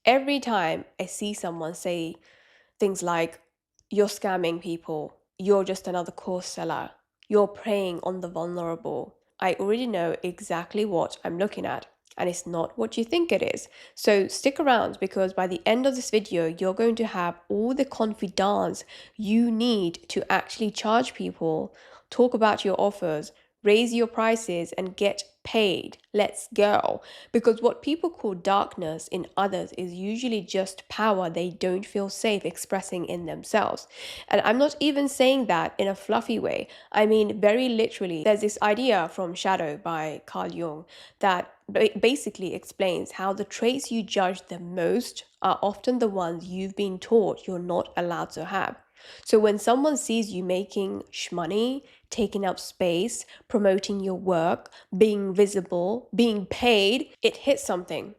Every time I see someone say things like, you're scamming people, you're just another course seller, you're preying on the vulnerable, I already know exactly what I'm looking at. And it's not what you think it is. So stick around because by the end of this video, you're going to have all the confidence you need to actually charge people, talk about your offers, raise your prices, and get paid. Let's go. Because what people call darkness in others is usually just power they don't feel safe expressing in themselves. And I'm not even saying that in a fluffy way. I mean, very literally, there's this idea from Shadow by Carl Jung that basically explains how the traits you judge the most are often the ones you've been taught you're not allowed to have. So when someone sees you making shmoney, taking up space, promoting your work, being visible, being paid, it hits something.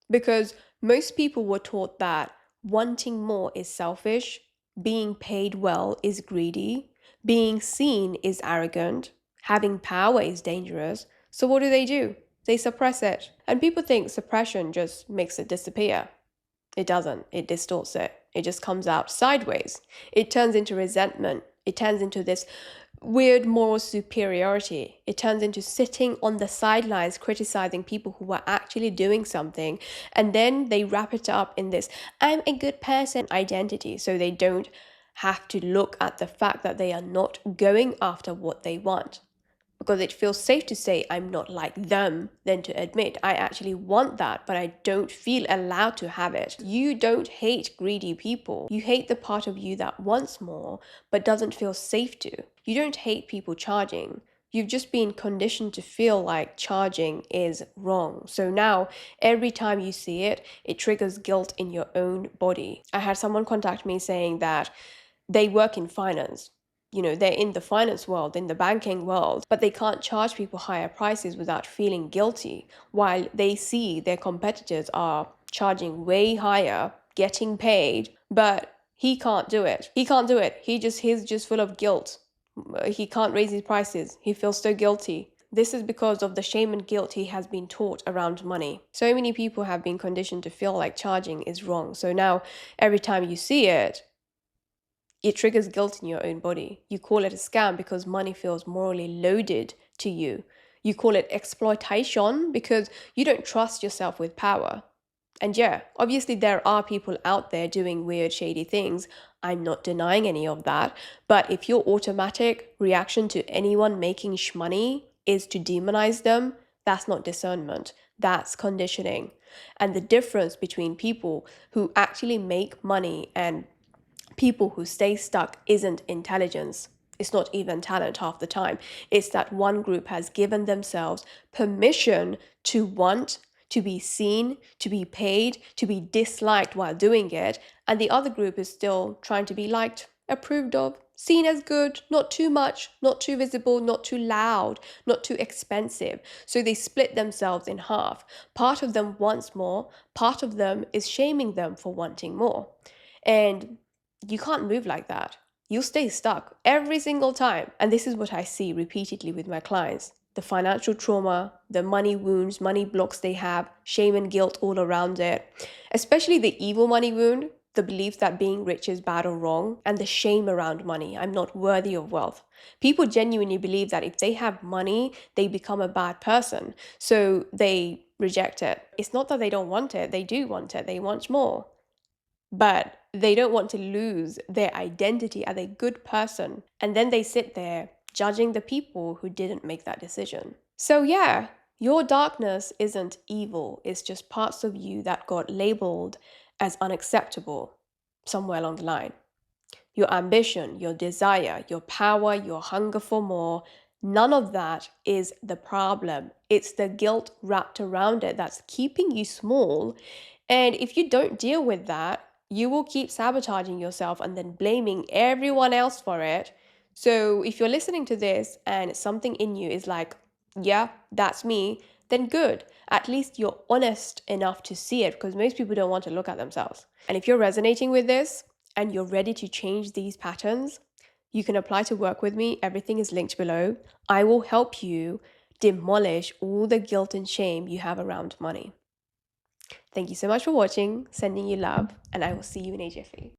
Because most people were taught that wanting more is selfish, being paid well is greedy, being seen is arrogant, having power is dangerous. So what do? They suppress it. And people think suppression just makes it disappear. It doesn't. It distorts it. It just comes out sideways. It turns into resentment. It turns into this weird moral superiority. It turns into sitting on the sidelines criticizing people who are actually doing something. And then they wrap it up in this I'm a good person identity. So they don't have to look at the fact that they are not going after what they want, because it feels safe to say I'm not like them than to admit I actually want that, but I don't feel allowed to have it. You don't hate greedy people. You hate the part of you that wants more, but doesn't feel safe to. You don't hate people charging. You've just been conditioned to feel like charging is wrong. So now, every time you see it, it triggers guilt in your own body. I had someone contact me saying that they work in finance. They're in the finance world, in the banking world, but they can't charge people higher prices without feeling guilty, while they see their competitors are charging way higher, getting paid, but he can't do it. He can't do it. He's just full of guilt. He can't raise his prices. He feels so guilty. This is because of the shame and guilt he has been taught around money. So many people have been conditioned to feel like charging is wrong. So now every time you see it, it triggers guilt in your own body. You call it a scam because money feels morally loaded to you. You call it exploitation because you don't trust yourself with power. And yeah, obviously there are people out there doing weird, shady things. I'm not denying any of that. But if your automatic reaction to anyone making shmoney is to demonize them, that's not discernment. That's conditioning. And the difference between people who actually make money and people who stay stuck isn't intelligence. It's not even talent half the time. It's that one group has given themselves permission to want, to be seen, to be paid, to be disliked while doing it, and the other group is still trying to be liked, approved of, seen as good, not too much, not too visible, not too loud, not too expensive. So they split themselves in half. Part of them wants more, part of them is shaming them for wanting more. And you can't move like that. You'll stay stuck every single time. And this is what I see repeatedly with my clients. The financial trauma, the money wounds, money blocks they have, shame and guilt all around it. Especially the evil money wound, the belief that being rich is bad or wrong, and the shame around money. I'm not worthy of wealth. People genuinely believe that if they have money, they become a bad person. So they reject it. It's not that they don't want it, they do want it, they want more. But they don't want to lose their identity as a good person. And then they sit there judging the people who didn't make that decision. So, yeah, your darkness isn't evil, it's just parts of you that got labeled as unacceptable somewhere along the line. Your ambition, your desire, your power, your hunger for more, none of that is the problem. It's the guilt wrapped around it that's keeping you small. And if you don't deal with that, you will keep sabotaging yourself and then blaming everyone else for it. So if you're listening to this and something in you is like, yeah, that's me, then good. At least you're honest enough to see it, because most people don't want to look at themselves. And if you're resonating with this and you're ready to change these patterns, you can apply to work with me. Everything is linked below. I will help you demolish all the guilt and shame you have around money. Thank you so much for watching, sending you love, and I will see you in a jiffy.